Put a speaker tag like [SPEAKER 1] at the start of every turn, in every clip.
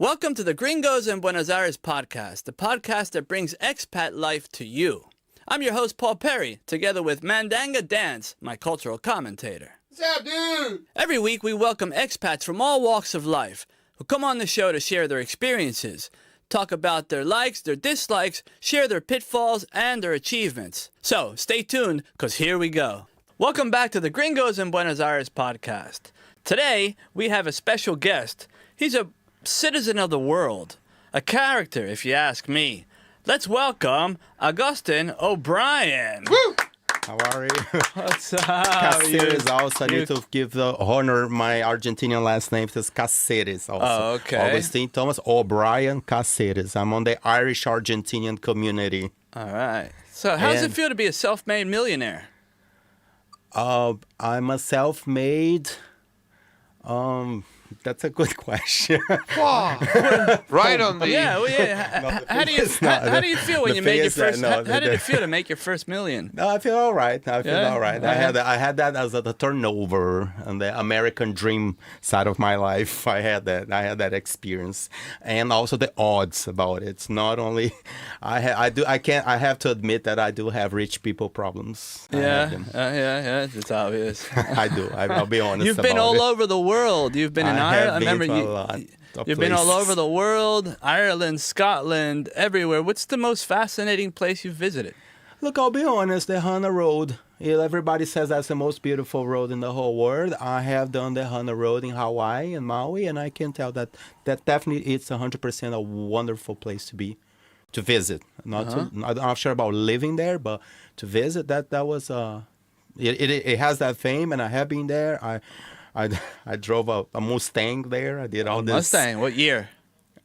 [SPEAKER 1] Welcome to the Gringos and Buenos Aires Podcast, the podcast that brings expat life to you. I'm your host, Paul Perry, together with Mandanga Dance, my cultural commentator.
[SPEAKER 2] What's up, dude?
[SPEAKER 1] Every week, we welcome expats from all walks of life who come on the show to share their experiences, talk about their likes, their dislikes, share their pitfalls, and their achievements. So, stay tuned, because here we go. Welcome back to the Gringos and Buenos Aires Podcast. Today, we have a special guest. He's a citizen of the world, a character, if you ask me. Let's welcome Augustin O'Brien.
[SPEAKER 2] Woo!
[SPEAKER 3] How are you?
[SPEAKER 1] What's up?
[SPEAKER 3] Caceres also. I need to give the honor. My Argentinian last name is Caceres also.
[SPEAKER 1] Oh, okay.
[SPEAKER 3] Augustin Thomas O'Brien Caceres. I'm on the Irish-Argentinian community.
[SPEAKER 1] All right. So how does it feel to be a self-made millionaire?
[SPEAKER 3] I'm a self-made... That's a good question.
[SPEAKER 2] Wow. Right on the...
[SPEAKER 1] Yeah. How do you feel when you made your first... How did it feel to make your first million?
[SPEAKER 3] No, I feel all right. I had that as the turnover and the American dream side of my life. I had that experience, and also the odds about it. It's not only I have to admit that I do have rich people problems.
[SPEAKER 1] Yeah. It's obvious.
[SPEAKER 3] I do. I'll be honest.
[SPEAKER 1] You've been all over the world. You've been in Ireland. I remember you've been all over the world, Ireland, Scotland, everywhere. What's the most fascinating place you've visited?
[SPEAKER 3] Look, I'll be honest, the Hana Road. Everybody says that's the most beautiful road in the whole world. I have done the Hana Road in Hawaii and Maui, and I can tell that definitely it's 100% a wonderful place to visit. I'm not sure about living there, but to visit, that was... It has that fame, and I have been there. I drove a Mustang there. I did all this.
[SPEAKER 1] Mustang? What year?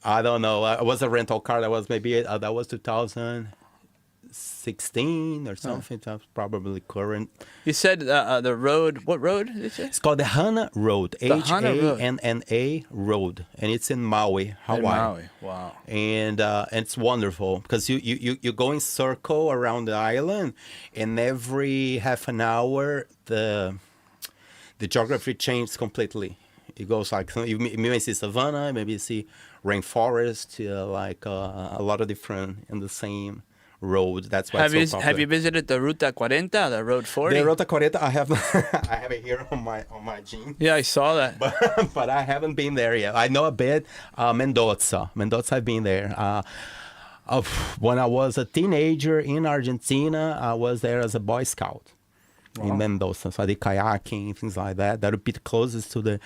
[SPEAKER 3] I don't know. It was a rental car. That was 2016 or something. That's probably current.
[SPEAKER 1] You said the road. What road did you say?
[SPEAKER 3] It's called the Hana Road. Hanna Road, and it's in Maui, Hawaii.
[SPEAKER 1] In Maui. Wow.
[SPEAKER 3] And it's wonderful because you go in circle around the island, and every half an hour the geography changes completely. It goes like, you may see savanna, maybe you see rainforest, a lot of different in the same road. That's why it's so popular.
[SPEAKER 1] Have you visited the Ruta 40, the Road 40?
[SPEAKER 3] The Ruta 40, I have it here on my jeans.
[SPEAKER 1] Yeah, I saw that.
[SPEAKER 3] But I haven't been there yet. I know a bit. Mendoza, I've been there. When I was a teenager in Argentina, I was there as a Boy Scout. Wow. In Mendoza, so I did kayaking, things like that. That would be the closest to the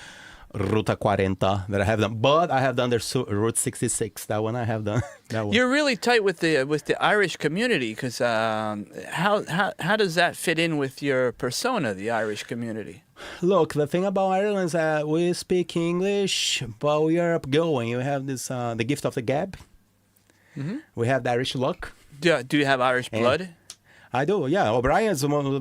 [SPEAKER 3] Ruta 40 that I have done. But I have done the Route 66. That one I have done. That one.
[SPEAKER 1] You're really tight with the Irish community, because how does that fit in with your persona, the Irish community?
[SPEAKER 3] Look, the thing about Ireland is that we speak English, but we are upgoing. You have this the gift of the gab. Mm-hmm. We have the Irish luck.
[SPEAKER 1] Do you have Irish blood?
[SPEAKER 3] I do, yeah. Obrien is one of the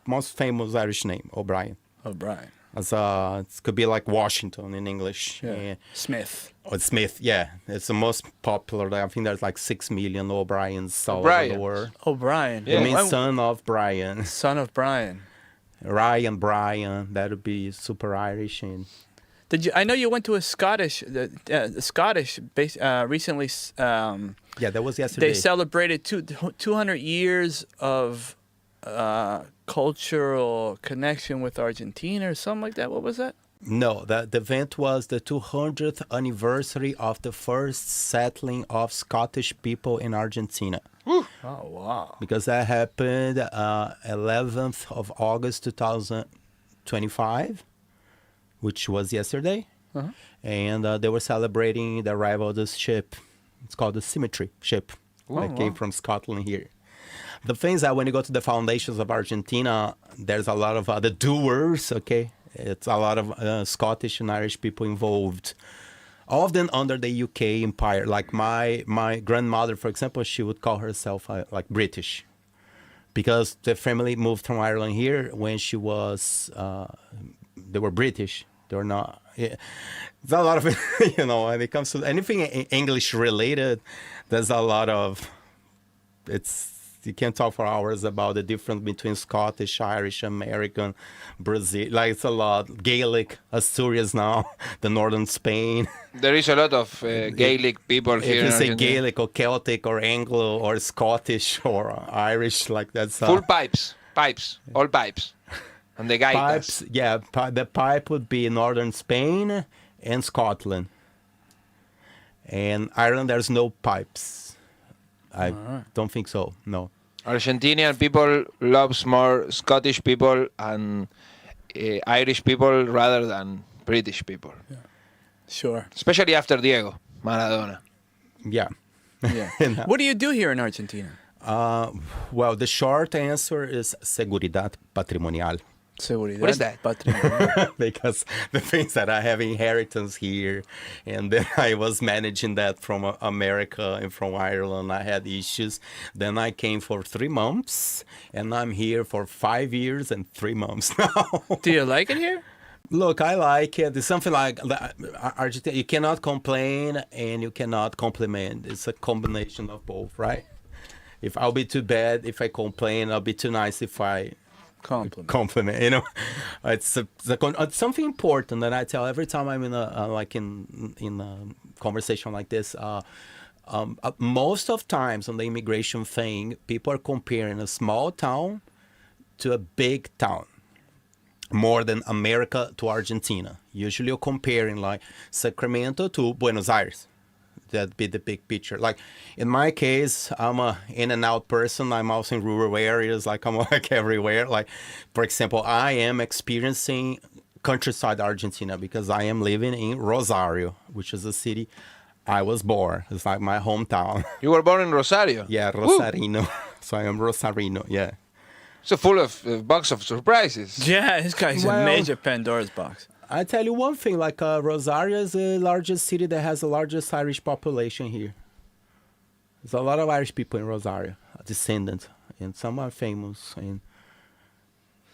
[SPEAKER 3] most famous Irish name, Obrien.
[SPEAKER 1] O'Brien.
[SPEAKER 3] It could be like Washington in English.
[SPEAKER 1] Yeah. Smith.
[SPEAKER 3] Or Smith, yeah. It's the most popular. I think there's like 6 million O'Briens all over the world.
[SPEAKER 1] O'Brien.
[SPEAKER 3] Yeah. It means son of Brian.
[SPEAKER 1] Son of Brian.
[SPEAKER 3] Ryan, Brian. That would be super Irish. And
[SPEAKER 1] I know you went to a Scottish base recently.
[SPEAKER 3] Yeah, that was yesterday.
[SPEAKER 1] They celebrated 200 years of cultural connection with Argentina or something like that. What was that?
[SPEAKER 3] No, the event was the 200th anniversary of the first settling of Scottish people in Argentina.
[SPEAKER 1] Oh, wow.
[SPEAKER 3] Because that happened 11th of August 2025, which was yesterday. Uh-huh. And they were celebrating the arrival of this ship. It's called the Symmetry ship that came from Scotland here. The thing is that when you go to the foundations of Argentina, there's a lot of the doers, okay? It's a lot of Scottish and Irish people involved. All of them under the UK empire. Like my grandmother, for example, she would call herself like British. Because the family moved from Ireland here when she was, they were British. They were not. Yeah. There's a lot of, when it comes to anything English related, there's a lot of, it's you can talk for hours about the difference between Scottish, Irish, American, Brazil. Like it's a lot. Gaelic, Asturias now, the northern Spain.
[SPEAKER 2] There is a lot of Gaelic people here
[SPEAKER 3] If
[SPEAKER 2] in
[SPEAKER 3] you say
[SPEAKER 2] Argentina.
[SPEAKER 3] Gaelic or Celtic or Anglo or Scottish or Irish, like that's
[SPEAKER 2] Full pipes, all pipes. And the gaitas.
[SPEAKER 3] pipes. Yeah, the pipe would be northern Spain and Scotland. And Ireland, there's no pipes. I don't think so. No.
[SPEAKER 2] Argentinian people loves more Scottish people and Irish people rather than British people.
[SPEAKER 1] Sure.
[SPEAKER 2] Especially after Diego Maradona.
[SPEAKER 3] Yeah.
[SPEAKER 1] Yeah. What do you do here in Argentina?
[SPEAKER 3] Well, the short answer is seguridad patrimonial.
[SPEAKER 1] Seguridad.
[SPEAKER 2] What is that?
[SPEAKER 1] Patrimonio.
[SPEAKER 3] Because the things that I have inheritance here, and then I was managing that from America and from Ireland. I had issues. Then I came for 3 months, and I'm here for 5 years and 3 months now.
[SPEAKER 1] Do you like it here?
[SPEAKER 3] Look, I like it. It's something like Argentina. You cannot complain and you cannot compliment. It's a combination of both, right? If I'll be too bad if I complain, I'll be too nice if I compliment. You know, it's something important that I tell every time I'm in a conversation like this. Most of times on the immigration thing, people are comparing a small town to a big town. More than America to Argentina. Usually you're comparing like Sacramento to Buenos Aires. That'd be the big picture. Like in my case, I'm a in and out person. I'm also in rural areas. Like I'm like everywhere. Like for example, I am experiencing countryside Argentina because I am living in Rosario, which is a city I was born. It's like my hometown.
[SPEAKER 2] You were born in Rosario?
[SPEAKER 3] Yeah, Rosarino. So I am Rosarino, yeah.
[SPEAKER 2] So full of box of surprises.
[SPEAKER 1] Yeah, this guy's a major Pandora's box.
[SPEAKER 3] I tell you one thing, like Rosario is the largest city that has the largest Irish population here. There's a lot of Irish people in Rosario, descendants, and some are famous. And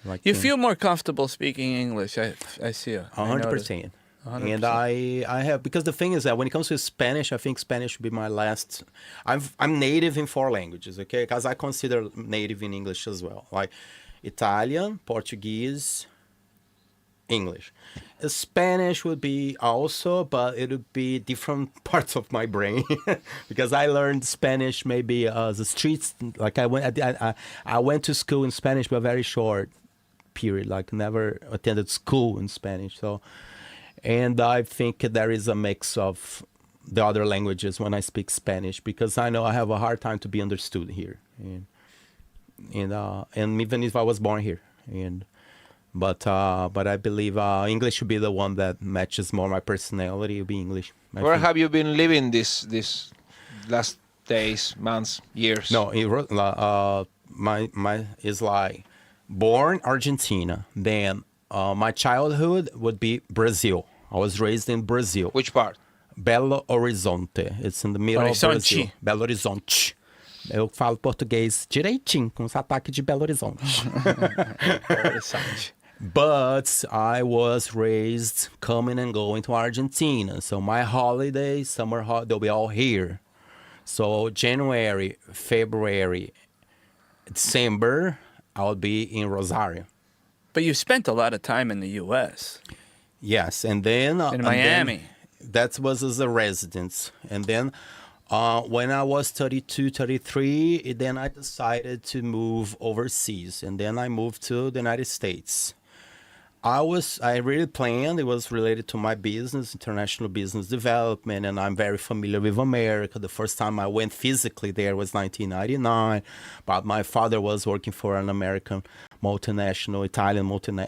[SPEAKER 3] like
[SPEAKER 1] You feel more comfortable speaking English, I see.
[SPEAKER 3] 100%. And I have, because the thing is that when it comes to Spanish, I think Spanish would be my last. I'm native in 4 languages, okay? Because I consider native in English as well, like Italian, Portuguese, English. Spanish would be also, but it would be different parts of my brain because I learned Spanish maybe the streets. Like I went to school in Spanish, but a very short period. Like never attended school in Spanish, so. And I think there is a mix of the other languages when I speak Spanish because I know I have a hard time to be understood here, and even if I was born here, but I believe English should be the one that matches more my personality. It'll be English.
[SPEAKER 2] Where have you been living this last days, months, years?
[SPEAKER 3] No, my is like born Argentina, then. My childhood would be Brazil. I was raised in Brazil.
[SPEAKER 2] Which part?
[SPEAKER 3] Belo Horizonte. It's in the middle of Brazil. Belo Horizonte. Eu falo português direitinho, com sotaque de Belo Horizonte. But I was raised coming and going to Argentina. So my holidays, summer holidays, they'll be all here. So January, February, December, I'll be in Rosario.
[SPEAKER 1] But you spent a lot of time in the U.S.
[SPEAKER 3] Yes, and then...
[SPEAKER 1] in Miami.
[SPEAKER 3] That was as a residence. And then when I was 32, 33, then I decided to move overseas. And then I moved to the United States. I really planned. It was related to my business, international business development, and I'm very familiar with America. The first time I went physically there was 1999, but my father was working for an American multinational,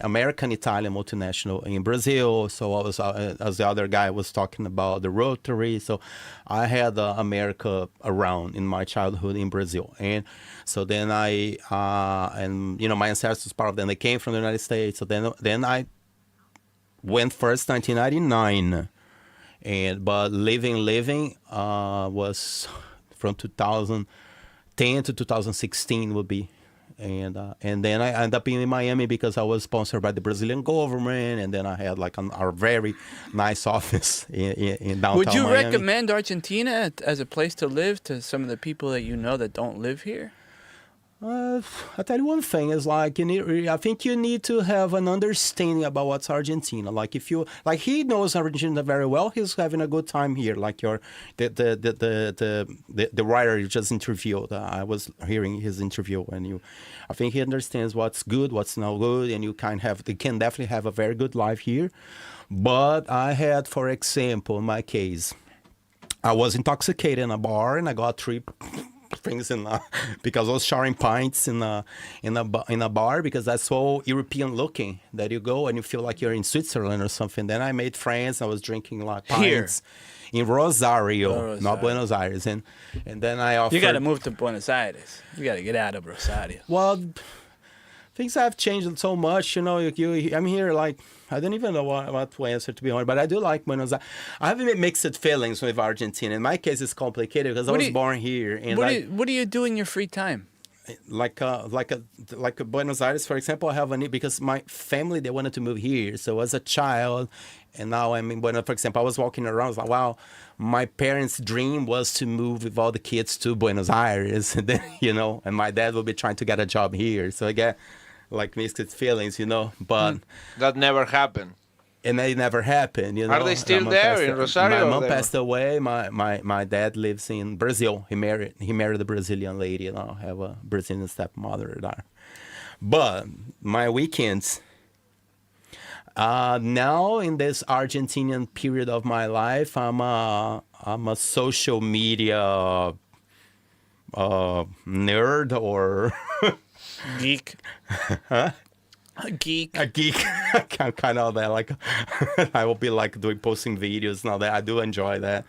[SPEAKER 3] American-Italian multinational in Brazil. So I was, as the other guy was talking about the Rotary. So I had America around in my childhood in Brazil. And so then my ancestors, part of them, they came from the United States. So then I went first 1999. But living was from 2010 to 2016 would be. And then I ended up being in Miami because I was sponsored by the Brazilian government, and then I had like a very nice office in downtown
[SPEAKER 1] Would you
[SPEAKER 3] Miami.
[SPEAKER 1] recommend Argentina as a place to live to some of the people that you know that don't live here?
[SPEAKER 3] I tell you one thing is like I think you need to have an understanding about what's Argentina. Like if you like, he knows Argentina very well. He's having a good time here. Like the writer you just interviewed. I was hearing his interview, and I think he understands what's good, what's not good, and you can definitely have a very good life here. But I had, for example, in my case, I was intoxicated in a bar, and I got 3 things because I was sharing pints in a bar, because that's so European looking that you go and you feel like you're in Switzerland or something. Then I made friends. I was drinking like pints in Rosario, not Buenos Aires, and then I offered.
[SPEAKER 1] You got to move to Buenos Aires. You got to get out of Rosario.
[SPEAKER 3] Well, things have changed so much, you know. I'm here like. I don't even know what to answer, to be honest, but I do like Buenos Aires. I have mixed feelings with Argentina. In my case, it's complicated because I was born here. And
[SPEAKER 1] what do you do in your free time?
[SPEAKER 3] Like Buenos Aires, for example, I have because my family, they wanted to move here. So as a child, and now I'm in Buenos. For example, I was walking around, I was like, wow, my parents' dream was to move with all the kids to Buenos Aires, and then, you know, and my dad will be trying to get a job here. So I get like mixed feelings, you know, but
[SPEAKER 2] that never happened.
[SPEAKER 3] And it never happened, you know.
[SPEAKER 2] Are they still there in Rosario?
[SPEAKER 3] My mom passed away. My dad lives in Brazil. He married a Brazilian lady, and I have a Brazilian stepmother there. But my weekends, now in this Argentinian period of my life, I'm a social media nerd or
[SPEAKER 1] geek.
[SPEAKER 3] Huh?
[SPEAKER 1] A geek.
[SPEAKER 3] Kind of that. Like, I will be like posting videos now. That I do enjoy that.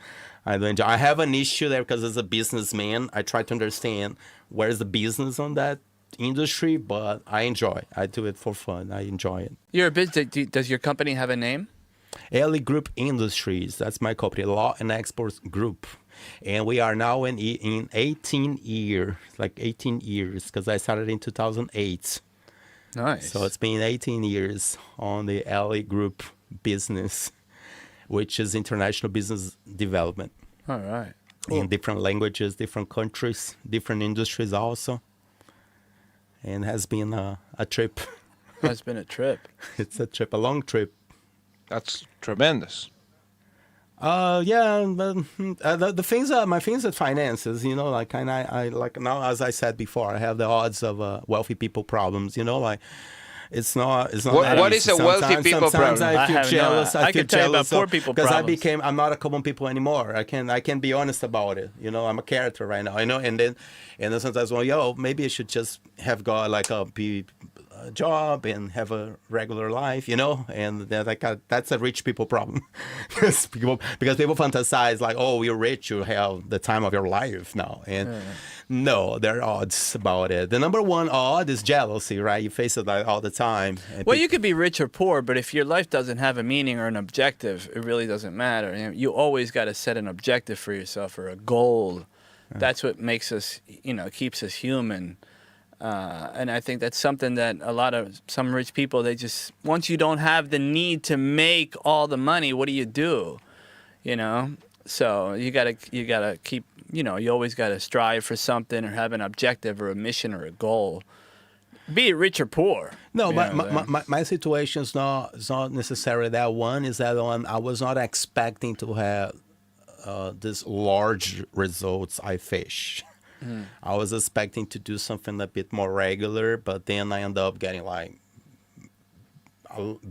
[SPEAKER 3] I have an issue there because as a businessman, I try to understand where's the business on that industry, but I enjoy. I do it for fun. I enjoy it.
[SPEAKER 1] You're a business. Does your company have a name?
[SPEAKER 3] LE Group Industries. That's my company, Law and Exports Group. And we are now in 18 years, because I started in 2008.
[SPEAKER 1] Nice.
[SPEAKER 3] So it's been 18 years on the LE Group business, which is international business development.
[SPEAKER 1] All right.
[SPEAKER 3] In different languages, different countries, different industries also. And has been a trip.
[SPEAKER 1] Has been a trip.
[SPEAKER 3] It's a trip, a long trip.
[SPEAKER 2] That's tremendous.
[SPEAKER 3] Yeah, but the things my things are finances, you know, like, and I like now, as I said before, I have the odds of wealthy people problems, you know, like it's not.
[SPEAKER 2] What is a wealthy people problem?
[SPEAKER 3] Sometimes I feel jealous.
[SPEAKER 1] I can tell you about poor people problems.
[SPEAKER 3] Because I'm not a common people anymore. I can be honest about it. You know, I'm a character right now. You know, and then sometimes, well, maybe I should just have got like a job and have a regular life, you know, and that's a rich people problem. because people fantasize like, oh, you're rich, you have the time of your life now, and no, there are odds about it. The number one odd is jealousy, right? You face it all the time.
[SPEAKER 1] Well, you could be rich or poor, but if your life doesn't have a meaning or an objective, it really doesn't matter. You always got to set an objective for yourself or a goal. That's what makes us, keeps us human. And I think that's something that some rich people, they just, once you don't have the need to make all the money, what do you do? So you gotta keep, you always gotta strive for something or have an objective or a mission or a goal, be it rich or poor.
[SPEAKER 3] No, but my situation is not necessarily that one. Is that one I was not expecting to have this large results I fish. I was expecting to do something a bit more regular, but then I end up getting like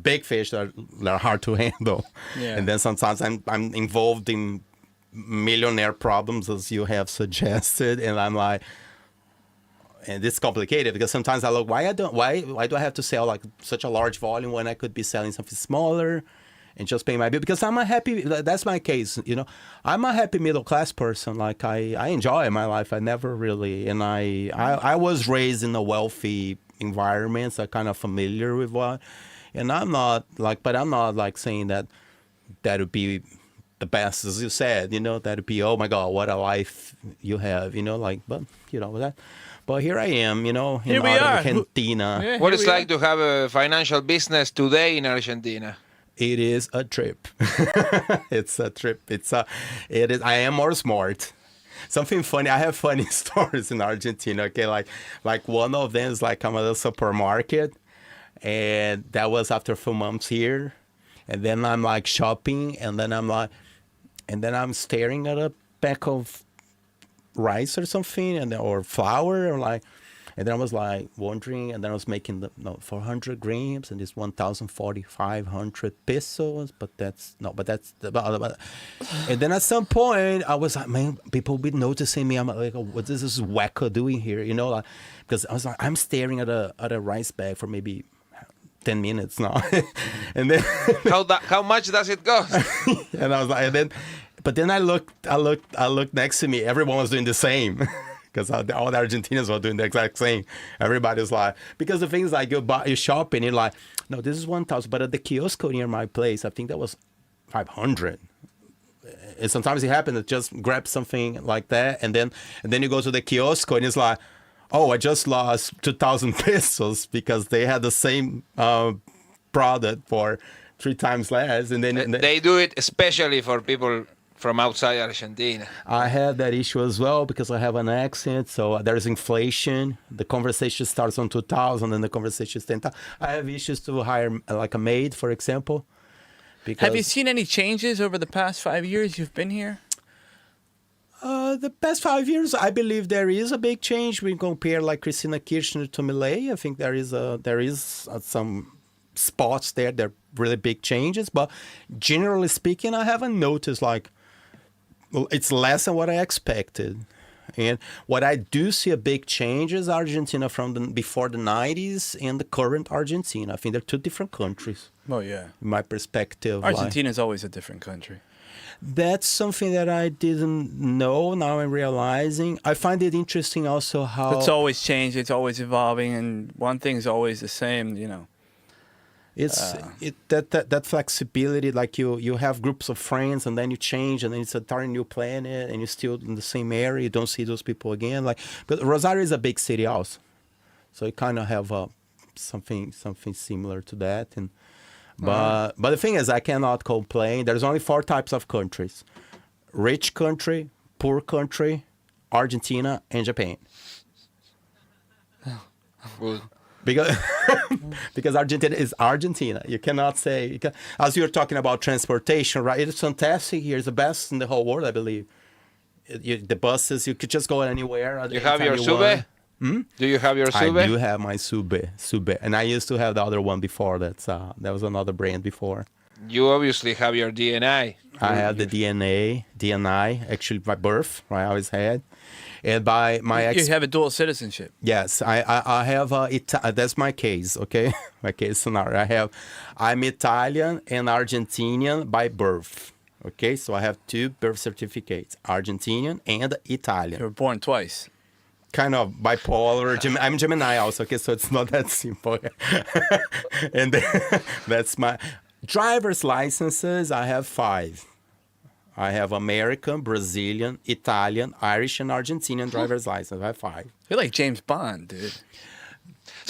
[SPEAKER 3] big fish that are hard to handle. Yeah. And then sometimes I'm involved in millionaire problems, as you have suggested, and I'm like, and it's complicated because sometimes I look, why do I have to sell like such a large volume when I could be selling something smaller and just paying my bill? Because that's my case, I'm a happy middle class person. Like I enjoy my life. I never really, and I was raised in a wealthy environment, so I'm kind of familiar with what, and I'm not like saying that would be the best, as you said, that would be, oh my God, what a life you have, that. But here I am, in Argentina.
[SPEAKER 2] What it's like to have a financial business today in Argentina?
[SPEAKER 3] It is a trip. It's a trip. It is. I am more smart. something funny. I have funny stories in Argentina. Okay, like one of them is like I'm at a supermarket, and that was after a few months here, and then I'm like shopping, and then I'm staring at a pack of rice or something, or flour, or like. And then I was like wondering, and then I was making 400 grams, and it's 1,500 pesos. But that's. And then at some point, I was like, man, people be noticing me. I'm like, oh, what is this wacko doing here? You know, like, because I was like, I'm staring at a rice bag for maybe 10 minutes now, and then
[SPEAKER 2] How much does it cost?
[SPEAKER 3] and I was like, but then I looked next to me. Everyone was doing the same. Because all the Argentinians were doing the exact same. Everybody was like, because the thing is like you shop and you're like, no, this is 1,000. But at the kiosk near my place, I think that was 500. And sometimes it happened to just grab something like that. And then you go to the kiosk and it's like, oh, I just lost 2,000 pesos because they had the same product for 3 times less. And then
[SPEAKER 2] they do it especially for people from outside Argentina.
[SPEAKER 3] I have that issue as well because I have an accent, so there's inflation. The conversation starts on 2,000 and the conversation is 10,000. I have issues to hire like a maid, for example.
[SPEAKER 1] Have you seen any changes over the past 5 years you've been here?
[SPEAKER 3] The past 5 years, I believe there is a big change. We compare like Cristina Kirchner to Milei. I think there is some spots there that are really big changes. But generally speaking, I haven't noticed like it's less than what I expected. And what I do see a big change is Argentina from before the 90s and the current Argentina. I think they're 2 different countries.
[SPEAKER 1] Oh, yeah.
[SPEAKER 3] In my perspective.
[SPEAKER 1] Argentina is always a different country.
[SPEAKER 3] That's something that I didn't know. Now I'm realizing. I find it interesting also how...
[SPEAKER 1] It's always changed. It's always evolving. And one thing's always the same, you know.
[SPEAKER 3] It's that flexibility, like you have groups of friends and then you change and then it's a entirely new planet and you're still in the same area. You don't see those people again. But Rosario is a big city also, so you kind of have something similar to that. And but the thing is, I cannot complain. There's only 4 types of countries: rich country, poor country, Argentina, and Japan.
[SPEAKER 2] Good.
[SPEAKER 3] Because Argentina is Argentina. You cannot say... as you're talking about transportation, right? It's fantastic here. It's the best in the whole world, I believe. The buses, you could just go anywhere.
[SPEAKER 2] You have your Sube? Do you have your Sube?
[SPEAKER 3] I do have my Sube. And I used to have the other one before. That was another brand before.
[SPEAKER 2] You obviously have your DNI.
[SPEAKER 3] I have the DNI, actually by birth, right? I always had. And by my
[SPEAKER 1] you have a dual citizenship.
[SPEAKER 3] Yes, I have that's my case, okay? My case scenario. I'm Italian and Argentinian by birth. Okay, so I have 2 birth certificates, Argentinian and Italian.
[SPEAKER 1] You were born twice.
[SPEAKER 3] Kind of bipolar. I'm Gemini also, okay, so it's not that simple. And that's my driver's licenses. I have 5. I have American, Brazilian, Italian, Irish, and Argentinian driver's license. I have 5.
[SPEAKER 1] You're like James Bond, dude.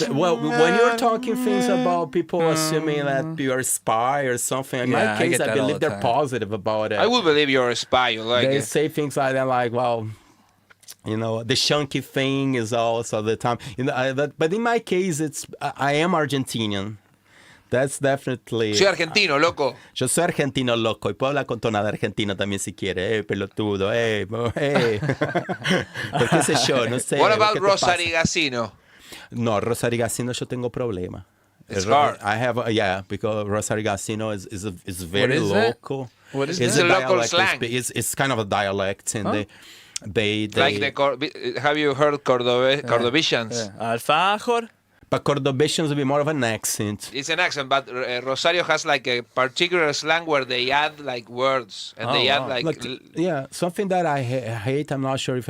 [SPEAKER 3] Well, when you're talking things about people assuming that you're a spy or something, in my case, I believe they're positive about it.
[SPEAKER 2] I would believe you're a spy. You like
[SPEAKER 3] they
[SPEAKER 2] it.
[SPEAKER 3] say things like that, like, well, you know, the chunky thing is also the time. You know, but in my case, I am Argentinian. That's definitely...
[SPEAKER 2] Soy argentino, loco.
[SPEAKER 3] Yo soy argentino, loco. Y puedo hablar con tonada argentina también si quiere. Pelotudo. ¿Por qué ese show? No sé.
[SPEAKER 2] What about Rosarigacino?
[SPEAKER 3] No, Rosarigacino yo tengo problema.
[SPEAKER 2] It's hard.
[SPEAKER 3] I have, because Rosarigacino is very local.
[SPEAKER 1] What is
[SPEAKER 2] It's a local slang.
[SPEAKER 3] It's kind of a dialect. And they
[SPEAKER 2] like have you heard Cordovicians?
[SPEAKER 1] Yeah. Alfajor.
[SPEAKER 3] But Cordovicians will be more of an accent.
[SPEAKER 2] It's an accent, but Rosario has like a particular slang where they add like words and they add like...
[SPEAKER 3] something that I hate, I'm not sure if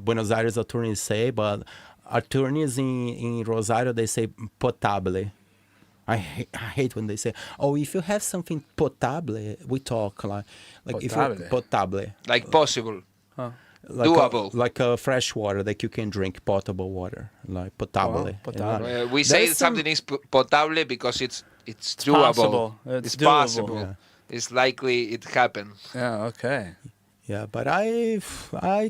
[SPEAKER 3] Buenos Aires attorneys say, but attorneys in Rosario, they say potable. I hate when they say, oh, if you have something potable, we talk like potable. If you potable.
[SPEAKER 2] Like possible.
[SPEAKER 1] Huh.
[SPEAKER 3] Like
[SPEAKER 2] doable.
[SPEAKER 3] Like fresh water that you can drink, potable water, like potable.
[SPEAKER 2] Potable. We say something is potable because it's doable.
[SPEAKER 1] Possible. It's doable.
[SPEAKER 2] possible.
[SPEAKER 3] Yeah.
[SPEAKER 2] It's likely it happened.
[SPEAKER 1] Yeah, okay.
[SPEAKER 3] Yeah, but I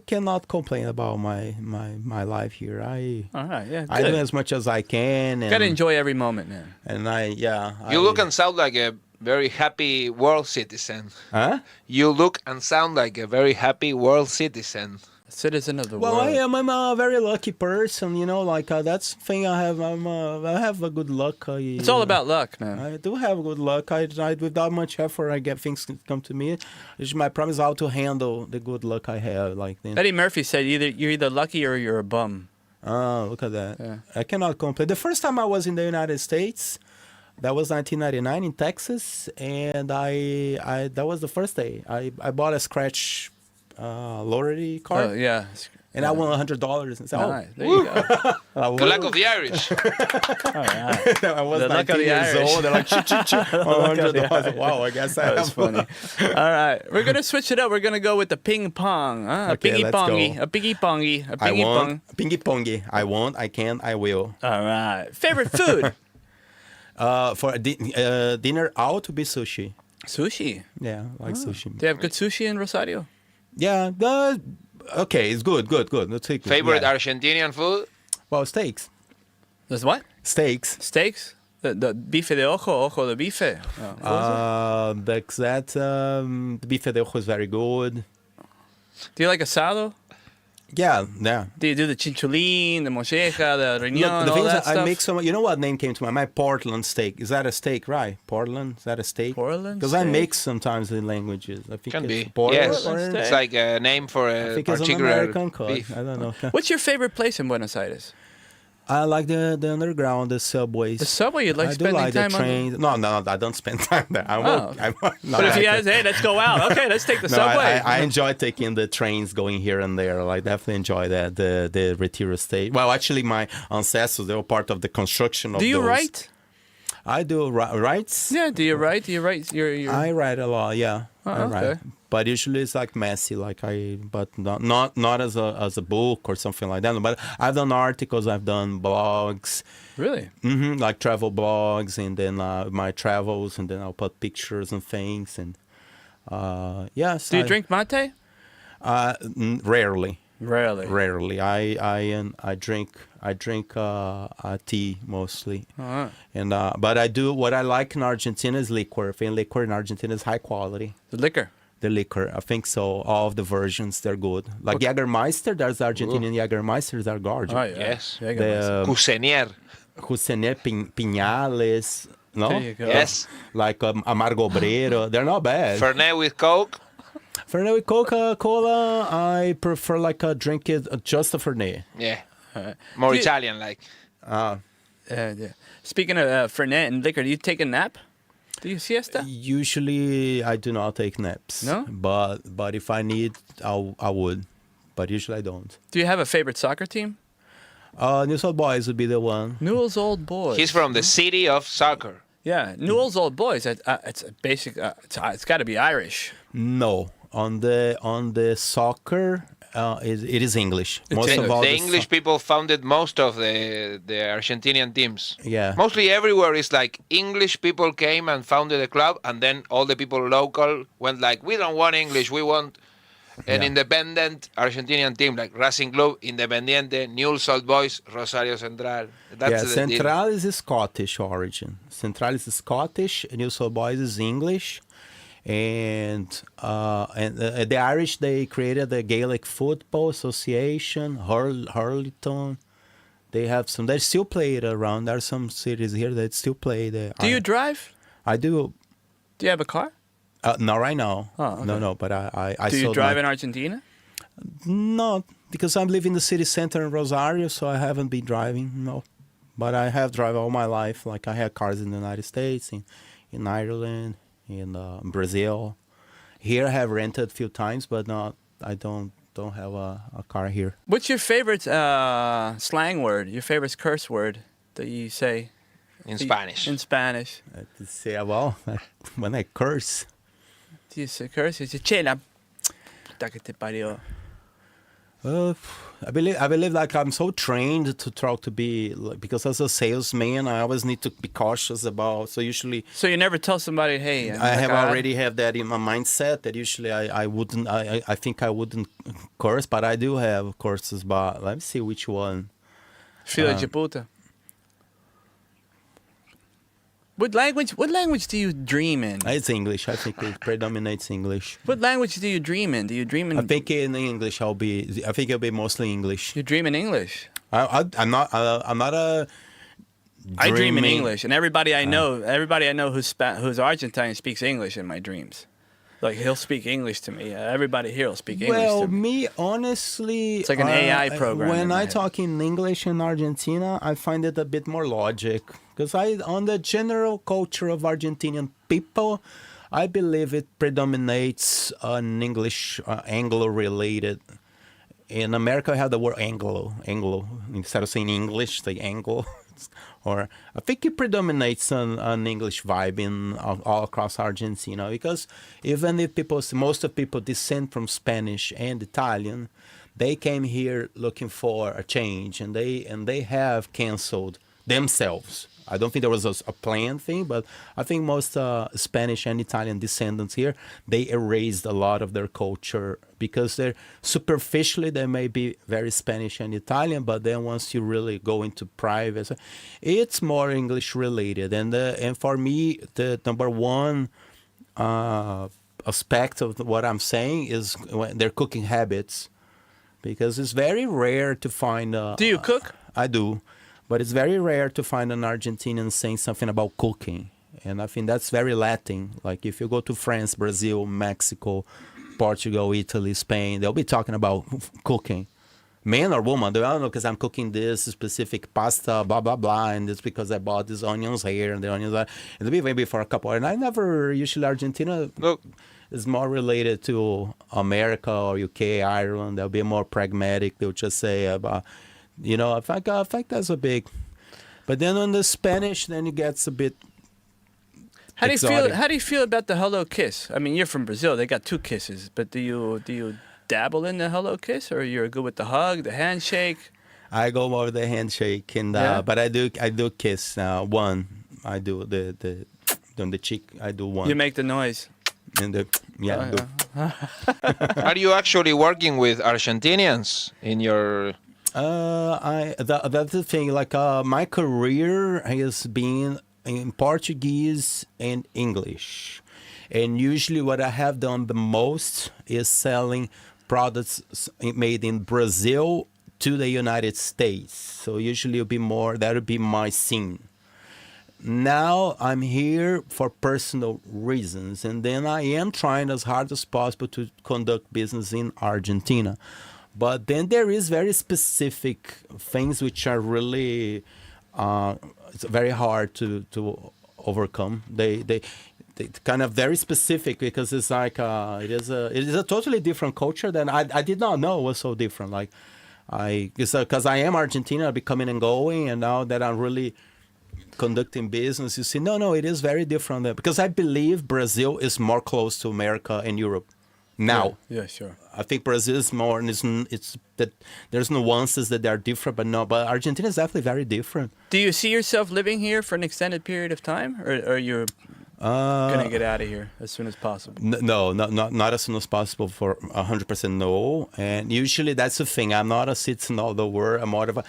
[SPEAKER 3] cannot complain about my life here.
[SPEAKER 1] All right, yeah,
[SPEAKER 3] I do
[SPEAKER 1] good.
[SPEAKER 3] as much as I can. And,
[SPEAKER 1] Gotta enjoy every moment, man.
[SPEAKER 3] And
[SPEAKER 2] You look and sound like a very happy world citizen.
[SPEAKER 3] Huh?
[SPEAKER 2] You look and sound like a very happy world citizen.
[SPEAKER 1] Citizen of the
[SPEAKER 3] Well,
[SPEAKER 1] world.
[SPEAKER 3] I'm a very lucky person, you know. Like that's the thing I have. I have a good luck.
[SPEAKER 1] It's all about luck, man.
[SPEAKER 3] I do have good luck. Without much effort, I get things come to me. It's my problem is how to handle the good luck I have. Like then.
[SPEAKER 1] Eddie Murphy said you're either lucky or you're a bum.
[SPEAKER 3] Oh, look at that.
[SPEAKER 1] Yeah.
[SPEAKER 3] I cannot complain. The first time I was in the United States, that was 1999 in Texas, and I that was the first day. I bought a scratch lottery card,
[SPEAKER 1] Oh, yeah.
[SPEAKER 3] and I won $100. And so,
[SPEAKER 1] Nice. There you go.
[SPEAKER 2] The luck of the Irish.
[SPEAKER 1] All right.
[SPEAKER 3] I was
[SPEAKER 1] The luck of
[SPEAKER 3] 19
[SPEAKER 1] the
[SPEAKER 3] years
[SPEAKER 1] Irish.
[SPEAKER 3] old. They're like, $100. Wow, I guess
[SPEAKER 1] That was
[SPEAKER 3] I'm
[SPEAKER 1] funny. All right. We're going to switch it up. We're going to go with the ping pong. A
[SPEAKER 3] Okay,
[SPEAKER 1] pingy
[SPEAKER 3] let's
[SPEAKER 1] pongy.
[SPEAKER 3] go.
[SPEAKER 1] A piggy pongy. A
[SPEAKER 3] I
[SPEAKER 1] pingy pong.
[SPEAKER 3] want pingy pongy. I want. I can. I will.
[SPEAKER 1] All right. Favorite food?
[SPEAKER 3] For a dinner out to be sushi.
[SPEAKER 1] Sushi.
[SPEAKER 3] Yeah, like sushi.
[SPEAKER 1] Do you have good sushi in Rosario?
[SPEAKER 3] Yeah. Okay, it's good. Let's take it.
[SPEAKER 2] Favorite
[SPEAKER 3] Yeah.
[SPEAKER 2] Argentinian food?
[SPEAKER 3] Well, steaks.
[SPEAKER 1] There's what?
[SPEAKER 3] Steaks.
[SPEAKER 1] Steaks? The bife de ojo de bife. Oh,
[SPEAKER 3] The bife de ojo is very good.
[SPEAKER 1] do you like asado?
[SPEAKER 3] Yeah.
[SPEAKER 1] Do you do the chinchulín, the mocheja, the riñón,
[SPEAKER 3] Look, the
[SPEAKER 1] all
[SPEAKER 3] thing is,
[SPEAKER 1] that
[SPEAKER 3] I
[SPEAKER 1] stuff?
[SPEAKER 3] make some. You know what name came to mind? My Portland steak. Is that a steak, right? Portland. Is that a steak?
[SPEAKER 1] Portland
[SPEAKER 3] Because I
[SPEAKER 1] steak?
[SPEAKER 3] mix sometimes in languages. I think
[SPEAKER 2] Can
[SPEAKER 3] it's
[SPEAKER 2] be.
[SPEAKER 3] Portland.
[SPEAKER 2] Yes.
[SPEAKER 1] Portland
[SPEAKER 2] It's
[SPEAKER 1] steak.
[SPEAKER 2] like a name for
[SPEAKER 3] I
[SPEAKER 2] a
[SPEAKER 3] think it's an
[SPEAKER 2] particular
[SPEAKER 3] American code.
[SPEAKER 2] beef.
[SPEAKER 3] I don't know.
[SPEAKER 1] What's your favorite place in Buenos Aires?
[SPEAKER 3] I like the underground, the subways.
[SPEAKER 1] The subway. You like
[SPEAKER 3] I do
[SPEAKER 1] spending
[SPEAKER 3] like the
[SPEAKER 1] time on?
[SPEAKER 3] trains. No, I don't spend time there. I
[SPEAKER 1] Oh,
[SPEAKER 3] won't.
[SPEAKER 1] okay.
[SPEAKER 3] No,
[SPEAKER 1] But if
[SPEAKER 3] I
[SPEAKER 1] you
[SPEAKER 3] can-
[SPEAKER 1] guys, hey, let's go out. Okay, let's take the
[SPEAKER 3] No,
[SPEAKER 1] subway.
[SPEAKER 3] I enjoy taking the trains going here and there. Like definitely enjoy that. The Retiro State. Well, actually, my ancestors they were part of the construction of.
[SPEAKER 1] Do you
[SPEAKER 3] those.
[SPEAKER 1] write?
[SPEAKER 3] I do writes.
[SPEAKER 1] Yeah. Do you write? Do you write? Your
[SPEAKER 3] I write a lot. Yeah,
[SPEAKER 1] Oh,
[SPEAKER 3] I write.
[SPEAKER 1] okay.
[SPEAKER 3] But usually it's like messy, but not as a book or something like that. But I've done articles, I've done blogs,
[SPEAKER 1] really?
[SPEAKER 3] like travel blogs, and then my travels, and then I'll put pictures and things, and yes.
[SPEAKER 1] Do you drink mate?
[SPEAKER 3] Rarely.
[SPEAKER 1] Rarely.
[SPEAKER 3] I drink tea mostly,
[SPEAKER 1] Uh-huh.
[SPEAKER 3] and but I do what I like in Argentina is liquor. I think liquor in Argentina is high quality.
[SPEAKER 1] The liquor.
[SPEAKER 3] The liquor, I think so. All of the versions, they're good. Like Jägermeister, there's Argentinian Jägermeisters are gorgeous.
[SPEAKER 1] Oh yeah.
[SPEAKER 2] Yes.
[SPEAKER 1] Yeah,
[SPEAKER 3] The
[SPEAKER 2] Cusenier.
[SPEAKER 3] Jusenet Piñales, no?
[SPEAKER 1] There you go.
[SPEAKER 2] Yes.
[SPEAKER 3] Like Amargo Obrero, they're not bad.
[SPEAKER 2] Fernet with Coke.
[SPEAKER 3] Fernet with Coca-Cola, I prefer like drink it just a Fernet.
[SPEAKER 2] Yeah.
[SPEAKER 1] Alright.
[SPEAKER 2] More
[SPEAKER 1] Do you-
[SPEAKER 2] Italian like.
[SPEAKER 1] Yeah. Speaking of Fernet and liquor, do you take a nap? Do you siesta?
[SPEAKER 3] Usually, I do not take naps.
[SPEAKER 1] No?
[SPEAKER 3] But if I need, I would. But usually I don't.
[SPEAKER 1] Do you have a favorite soccer team?
[SPEAKER 3] New South Boys would be the one.
[SPEAKER 1] Newell's Old Boys.
[SPEAKER 2] He's from the city of soccer.
[SPEAKER 1] Yeah, Newell's Old Boys. It's a basic. It's got to be Irish.
[SPEAKER 3] No, on the soccer, it is English. Most
[SPEAKER 1] English.
[SPEAKER 3] of all
[SPEAKER 2] The English people founded most of the Argentinian teams.
[SPEAKER 3] Yeah.
[SPEAKER 2] Mostly everywhere is like English people came and founded a club, and then all the people local went like, we don't want English, we want an
[SPEAKER 3] Yeah.
[SPEAKER 2] independent Argentinian team like Racing Club, Independiente, Newell's Old Boys, Rosario Central. That's the deal.
[SPEAKER 3] Central is a Scottish origin. Central is Scottish, New South Boys is English. And the Irish, they created the Gaelic Football Association, Hurlington. They have some, they still play it around. There are some cities here that still play the.
[SPEAKER 1] Do you drive?
[SPEAKER 3] I do.
[SPEAKER 1] Do you have a car?
[SPEAKER 3] Not right now.
[SPEAKER 1] Oh, okay.
[SPEAKER 3] No, but I
[SPEAKER 1] Do you
[SPEAKER 3] sold
[SPEAKER 1] drive
[SPEAKER 3] my-
[SPEAKER 1] in Argentina?
[SPEAKER 3] No, because I'm living in the city center in Rosario, so I haven't been driving, no. But I have driven all my life. Like I had cars in the United States, in Ireland, in Brazil. Here I have rented a few times, but not. I don't have a car here.
[SPEAKER 1] What's your favorite slang word? Your favorite curse word that you say
[SPEAKER 2] In Spanish.
[SPEAKER 1] In Spanish.
[SPEAKER 3] To say, well, when I curse,
[SPEAKER 1] Do you say curse? You say, che la puta que te parió.
[SPEAKER 3] I believe like I'm so trained to try to be because as a salesman I always need to be cautious about. So usually,
[SPEAKER 1] So you never tell somebody, hey,
[SPEAKER 3] I have already have that in my mindset that usually I wouldn't. I think I wouldn't curse, but I do have curses. But let me see which one.
[SPEAKER 1] Filha de puta. What language do you dream in?
[SPEAKER 3] It's English. I think it predominates English.
[SPEAKER 1] What language do you dream in? Do you dream in?
[SPEAKER 3] I think in English I think it'll be mostly English.
[SPEAKER 1] You dream in English.
[SPEAKER 3] I'm not a.
[SPEAKER 1] I dream in
[SPEAKER 3] dreaming-
[SPEAKER 1] English, and everybody I know who's Argentine speaks English in my dreams. Like he'll speak English to me. Everybody here will speak English
[SPEAKER 3] Well,
[SPEAKER 1] to me.
[SPEAKER 3] me honestly,
[SPEAKER 1] It's like an AI program in
[SPEAKER 3] When
[SPEAKER 1] my
[SPEAKER 3] I
[SPEAKER 1] head.
[SPEAKER 3] talk in English in Argentina, I find it a bit more logic because on the general culture of Argentinian people, I believe it predominates an English Anglo-related. In America, I have the word Anglo. Instead of saying English, say Anglo. Or I think it predominates an English vibe in all across Argentina because even if most of people descend from Spanish and Italian, they came here looking for a change, and they have canceled themselves. I don't think there was a planned thing, but I think most Spanish and Italian descendants here, they erased a lot of their culture because they're superficially, they may be very Spanish and Italian, but then once you really go into private, it's more English related. And for me, the number one aspect of what I'm saying is their cooking habits, because it's very rare to find.
[SPEAKER 1] Do you cook?
[SPEAKER 3] I do. But it's very rare to find an Argentinian saying something about cooking. And I think that's very Latin. Like if you go to France, Brazil, Mexico, Portugal, Italy, Spain, they'll be talking about cooking. Man or woman, they don't know because I'm cooking this specific pasta, blah, blah, blah. And it's because I bought these onions here and the onions there. And it'll be maybe for a couple. And I never, usually Argentina is more related to America or UK, Ireland. They'll be more pragmatic. They'll just say about... I think that's a big. But then on the Spanish, then it gets a bit.
[SPEAKER 1] How do you
[SPEAKER 3] exotic.
[SPEAKER 1] feel? How do you feel about the hello kiss? I mean, you're from Brazil. They got 2 kisses, but do you dabble in the hello kiss, or you're good with the hug, the handshake?
[SPEAKER 3] I go more with the handshake, and
[SPEAKER 1] Yeah?
[SPEAKER 3] but I do kiss one. I do the on the cheek. I do one.
[SPEAKER 1] You make the noise.
[SPEAKER 3] And the
[SPEAKER 1] Oh,
[SPEAKER 3] do.
[SPEAKER 2] Are you actually working with Argentinians in your?
[SPEAKER 3] That's the thing. Like my career has been in Portuguese and English, and usually what I have done the most is selling products made in Brazil to the United States. So usually that'll be my scene. Now I'm here for personal reasons, and then I am trying as hard as possible to conduct business in Argentina. But then there is very specific things which are really it's very hard to overcome. They kind of very specific because it's like it is a totally different culture that I did not know was so different. Like because I am Argentina, I'll be coming and going, and now that I'm really conducting business, you see, no, it is very different there because I believe Brazil is more close to America and Europe. Now,
[SPEAKER 1] Yeah, sure.
[SPEAKER 3] I think Brazil is more, and it's that there's nuances that are different, but Argentina is definitely very different.
[SPEAKER 1] Do you see yourself living here for an extended period of time, or you're gonna get out of here as soon as possible?
[SPEAKER 3] No, not as soon as possible. For 100% no. And usually that's the thing. I'm not a citizen of the world. I'm more of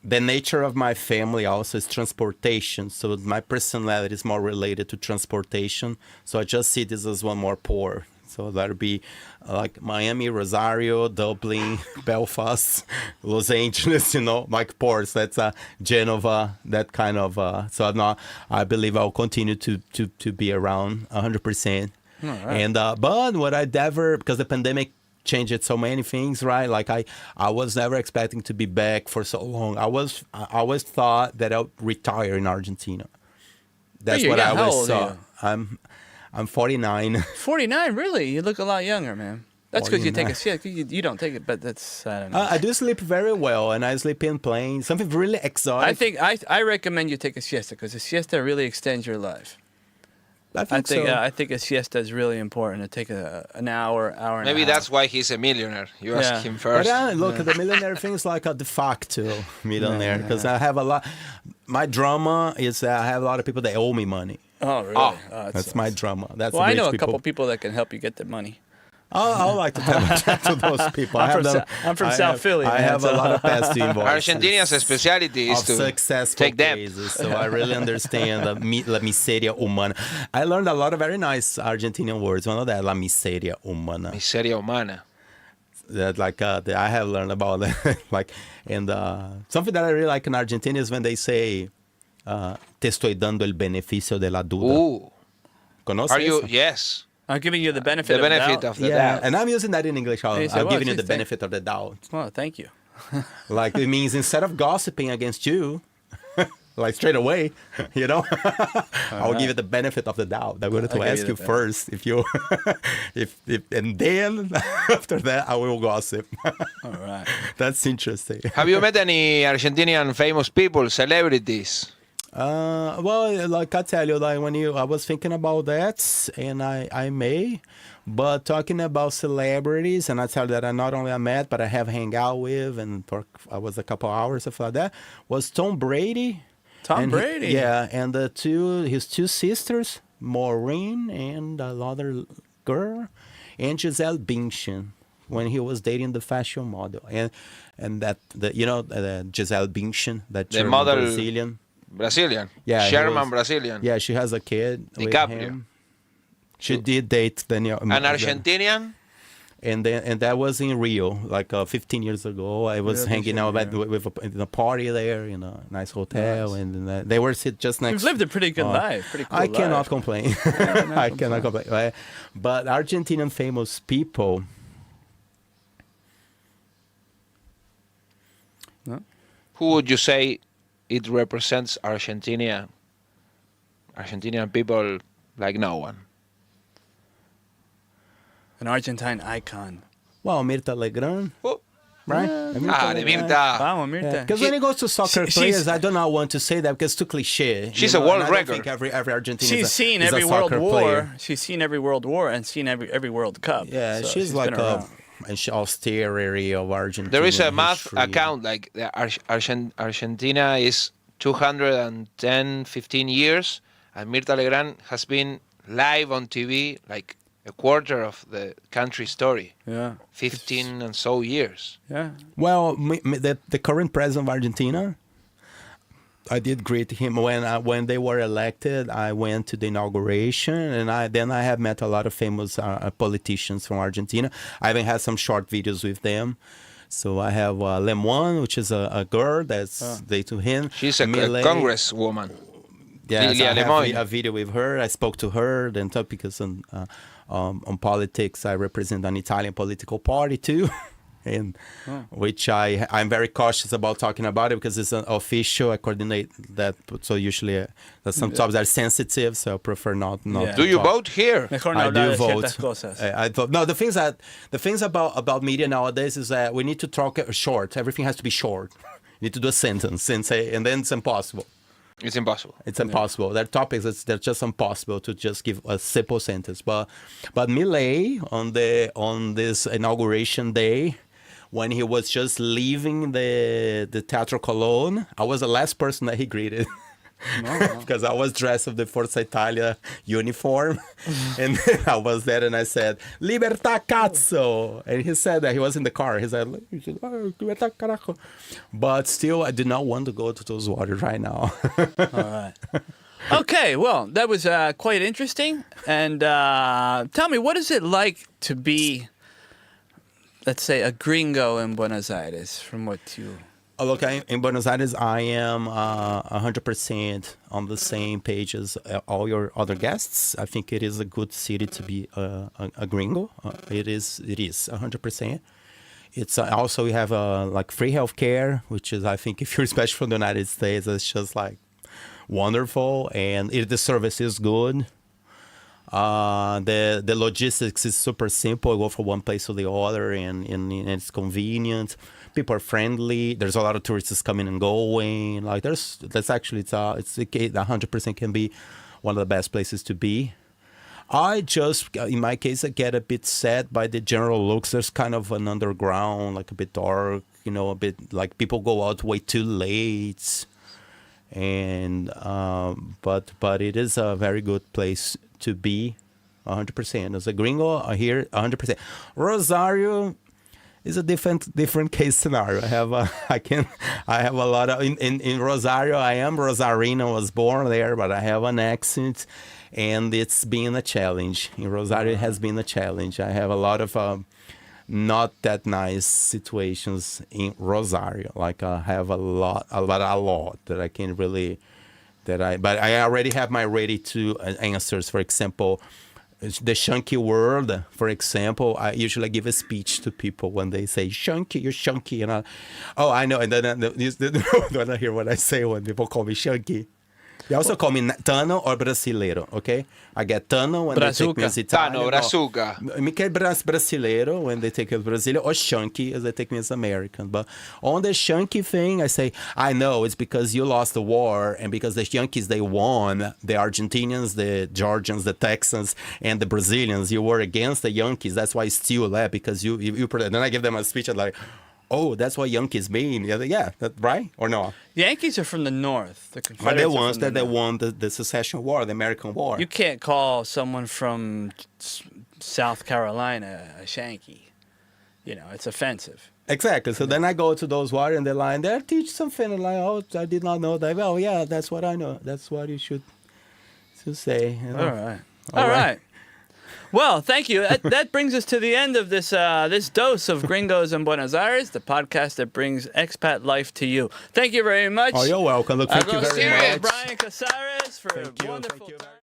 [SPEAKER 3] the nature of my family also is transportation. So my personality is more related to transportation. So I just see this as one more port. So that'll be like Miami, Rosario, Dublin, Belfast, Los Angeles, like ports. That's Genova, that kind of. So I believe I'll continue to be around 100%.
[SPEAKER 1] All right.
[SPEAKER 3] And but what I never, because the pandemic changed so many things, right? Like I was never expecting to be back for so long. I always thought that I'll retire in Argentina. That's
[SPEAKER 1] you
[SPEAKER 3] what I
[SPEAKER 1] got- how
[SPEAKER 3] always
[SPEAKER 1] old are
[SPEAKER 3] saw.
[SPEAKER 1] you?
[SPEAKER 3] I'm 49.
[SPEAKER 1] 49, really? You look a lot younger, man. That's because you take
[SPEAKER 3] 49.
[SPEAKER 1] a shit. You don't take it, but that's I don't know.
[SPEAKER 3] I do sleep very well, and I sleep in planes. Something really exotic.
[SPEAKER 1] I think I recommend you take a siesta because a siesta really extends your life.
[SPEAKER 3] I think so.
[SPEAKER 1] I think a siesta is really important to take an hour and a half.
[SPEAKER 2] Maybe that's why he's a millionaire. You ask him first.
[SPEAKER 3] But look, the millionaire thing is like a de facto millionaire because I have a lot. My drama is that I have a lot of people that owe me money.
[SPEAKER 1] Oh, really?
[SPEAKER 2] Oh,
[SPEAKER 3] That's my drama. That's
[SPEAKER 1] well,
[SPEAKER 3] the
[SPEAKER 1] I
[SPEAKER 3] rich
[SPEAKER 1] know a
[SPEAKER 3] people.
[SPEAKER 1] couple people that can help you get the money.
[SPEAKER 3] I would like to talk to those people.
[SPEAKER 1] I'm from South Philly.
[SPEAKER 3] I
[SPEAKER 1] man,
[SPEAKER 3] have
[SPEAKER 1] so.
[SPEAKER 3] a lot of past due invoices.
[SPEAKER 2] Argentinian's speciality is
[SPEAKER 3] of
[SPEAKER 2] to
[SPEAKER 3] successful
[SPEAKER 2] take debt.
[SPEAKER 3] cases, so I really understand la miseria humana. I learned a lot of very nice Argentinian words. One of that, la miseria humana.
[SPEAKER 2] Miseria humana.
[SPEAKER 3] That that I have learned about that. Something that I really like in Argentina is when they say, "Te estoy dando el beneficio de la duda."
[SPEAKER 2] Ooh.
[SPEAKER 3] ¿Conoces
[SPEAKER 2] Are you?
[SPEAKER 3] eso?
[SPEAKER 2] Yes.
[SPEAKER 1] I'm giving you the benefit
[SPEAKER 2] The benefit
[SPEAKER 1] doubt.
[SPEAKER 2] of the
[SPEAKER 3] Yeah,
[SPEAKER 2] doubt.
[SPEAKER 3] and I'm using that in English. I'm
[SPEAKER 1] You say, well,
[SPEAKER 3] giving you the
[SPEAKER 1] geez,
[SPEAKER 3] benefit of the doubt.
[SPEAKER 1] Well, thank you.
[SPEAKER 3] Like it means instead of gossiping against you, like straight away, I'll give you the benefit of the doubt. I'm going to ask you first if you, if and then after that I will gossip.
[SPEAKER 1] All right.
[SPEAKER 3] That's interesting.
[SPEAKER 2] Have you met any Argentinian famous people, celebrities?
[SPEAKER 3] Well, like I tell you, like I was thinking about that, and I may, but talking about celebrities, and I tell you that I not only I met, but I have hang out with, and I was a couple hours stuff like that. Was Tom Brady?
[SPEAKER 1] Tom Brady.
[SPEAKER 3] And his two sisters, Maureen and another girl, and Giselle Bündchen, when he was dating the fashion model, and that Giselle Bündchen, that
[SPEAKER 2] The
[SPEAKER 3] German
[SPEAKER 2] model.
[SPEAKER 3] Brazilian.
[SPEAKER 2] Yeah,
[SPEAKER 3] he
[SPEAKER 2] Sherman
[SPEAKER 3] was-
[SPEAKER 2] Brazilian.
[SPEAKER 3] Yeah, she has a kid with
[SPEAKER 2] DiCaprio.
[SPEAKER 3] him. She did date Daniel.
[SPEAKER 2] An Argentinian?
[SPEAKER 3] And that was in Rio, like 15 years ago. I was
[SPEAKER 1] Rio de
[SPEAKER 3] hanging out
[SPEAKER 1] Janeiro.
[SPEAKER 3] in a party there, in a nice hotel, and they were just next.
[SPEAKER 1] You've lived a pretty good life. Pretty cool
[SPEAKER 3] I cannot
[SPEAKER 1] life.
[SPEAKER 3] complain. I cannot complain. Right? But Argentinian famous people.
[SPEAKER 2] Who would you say it represents Argentinian people like no one?
[SPEAKER 1] An Argentine icon.
[SPEAKER 3] Well, Mirta Legrand,
[SPEAKER 2] Oh.
[SPEAKER 3] right?
[SPEAKER 2] De
[SPEAKER 3] Legrand.
[SPEAKER 2] Mirta.
[SPEAKER 1] Vamos, Mirta.
[SPEAKER 3] Because when it goes to soccer
[SPEAKER 1] She's-
[SPEAKER 3] players, I do not want to say that because it's too cliche.
[SPEAKER 2] She's a world
[SPEAKER 3] and I don't
[SPEAKER 2] record.
[SPEAKER 3] think every Argentinian
[SPEAKER 1] She's seen
[SPEAKER 3] is a
[SPEAKER 1] every world
[SPEAKER 3] soccer
[SPEAKER 1] war.
[SPEAKER 3] player.
[SPEAKER 1] She's seen every world war and seen every World Cup.
[SPEAKER 3] Yeah,
[SPEAKER 1] So
[SPEAKER 3] she's like
[SPEAKER 1] been around.
[SPEAKER 3] austerity of Argentina.
[SPEAKER 2] There is a math
[SPEAKER 3] history.
[SPEAKER 2] account, like the Argentina is 210, 15 years, and Mirta Legrand has been live on TV like a quarter of the country's story.
[SPEAKER 1] Yeah.
[SPEAKER 2] 15 and so years.
[SPEAKER 1] Yeah.
[SPEAKER 3] Well, the current president of Argentina, I did greet him when they were elected. I went to the inauguration, and I have met a lot of famous politicians from Argentina. I even had some short videos with them. So I have Lemoine, which is a girl that's they to him.
[SPEAKER 2] She's a
[SPEAKER 3] Milei.
[SPEAKER 2] congresswoman.
[SPEAKER 3] Yes,
[SPEAKER 2] Lilia
[SPEAKER 3] I have
[SPEAKER 2] Lemoine.
[SPEAKER 3] a video with her. I spoke to her, then talk because on politics, I represent an Italian political party too, and which I'm very cautious about talking about it because it's an official. I coordinate that, so usually some topics are sensitive, so I prefer not.
[SPEAKER 1] Yeah.
[SPEAKER 2] Do
[SPEAKER 3] to
[SPEAKER 2] you
[SPEAKER 3] talk.
[SPEAKER 2] vote here?
[SPEAKER 1] Mejor no
[SPEAKER 3] I
[SPEAKER 1] hablar
[SPEAKER 3] do
[SPEAKER 1] de
[SPEAKER 3] vote.
[SPEAKER 1] ciertas cosas.
[SPEAKER 3] I vote. No, the things about media nowadays is that we need to talk short. Everything has to be short. You need to do a sentence and say, and then it's impossible.
[SPEAKER 2] It's impossible.
[SPEAKER 3] It's impossible. There are topics that's just impossible to just give a simple sentence. But Milei on this inauguration day, when he was just leaving the Teatro Colón, I was the last person that he greeted. Because I was dressed with the Forza Italia uniform, and I was there, and I said "Libertà cazzo," and he said that he was in the car. He said "Libertà carajo," but still, I do not want to go to those waters right now.
[SPEAKER 1] All right. Okay, well, that was quite interesting. And tell me, what is it like to be, let's say, a gringo in Buenos Aires, from what you...
[SPEAKER 3] Look, in Buenos Aires, I am 100% on the same page as all your other guests. I think it is a good city to be a gringo. It is 100%. It's also we have like free healthcare, which is, I think, if you're especially from the United States, it's just like wonderful, and the service is good. The logistics is super simple. You go from one place to the other, and it's convenient. People are friendly. There's a lot of tourists coming and going. Like it's 100% can be one of the best places to be. I just, in my case, I get a bit sad by the general looks. There's kind of an underground, like a bit dark, a bit like people go out way too late. And but it is a very good place to be, 100%. As a gringo, I hear 100%. Rosario is a different case scenario. I have a lot of in Rosario. I am Rosarino, was born there, but I have an accent, and it's been a challenge. In Rosario, it has been a challenge. I have a lot of not that nice situations in Rosario. Like I have a lot that I can really but I already have my ready to answers. For example, the chunky word, for example, I usually give a speech to people when they say chunky, you're chunky, and I know, and then when I hear what I say when people call me chunky. They also call me Tano or Brasileiro, okay? I get Tano when they take me as Italian.
[SPEAKER 2] Tano, Brasuga.
[SPEAKER 3] Me quer Brasileiro when they take me as Brazilian, or Chunky as they take me as American. But on the Chunky thing, I say, I know it's because you lost the war, and because the Yankees, they won, the Argentinians, the Georgians, the Texans, and the Brazilians, you were against the Yankees. That's why it's still left, because you then I give them a speech and like, oh, that's what Yankees mean. Yeah, that, right? Or no?
[SPEAKER 1] Yankees are from the North. The
[SPEAKER 3] But
[SPEAKER 1] Confederates
[SPEAKER 3] they're
[SPEAKER 1] are
[SPEAKER 3] ones
[SPEAKER 1] from
[SPEAKER 3] that
[SPEAKER 1] the
[SPEAKER 3] they
[SPEAKER 1] North.
[SPEAKER 3] won the secession war, the American war.
[SPEAKER 1] You can't call someone from South Carolina a Shanky. It's offensive.
[SPEAKER 3] Exactly. So then I go to those warriors and they're like, they teach something. And like, oh, I did not know that. Well, yeah, that's what I know. That's what you should say.
[SPEAKER 1] All right. All right. Well, thank you. That brings us to the end of this this dose of Gringos in Buenos Aires, the podcast that brings expat life to you. Thank you very much.
[SPEAKER 3] Oh, you're welcome. Look, thank you very
[SPEAKER 1] Augustin
[SPEAKER 3] much.
[SPEAKER 1] O'Brien, Caceres, for
[SPEAKER 3] Thank you.
[SPEAKER 1] wonderful
[SPEAKER 3] Thank you.
[SPEAKER 1] time.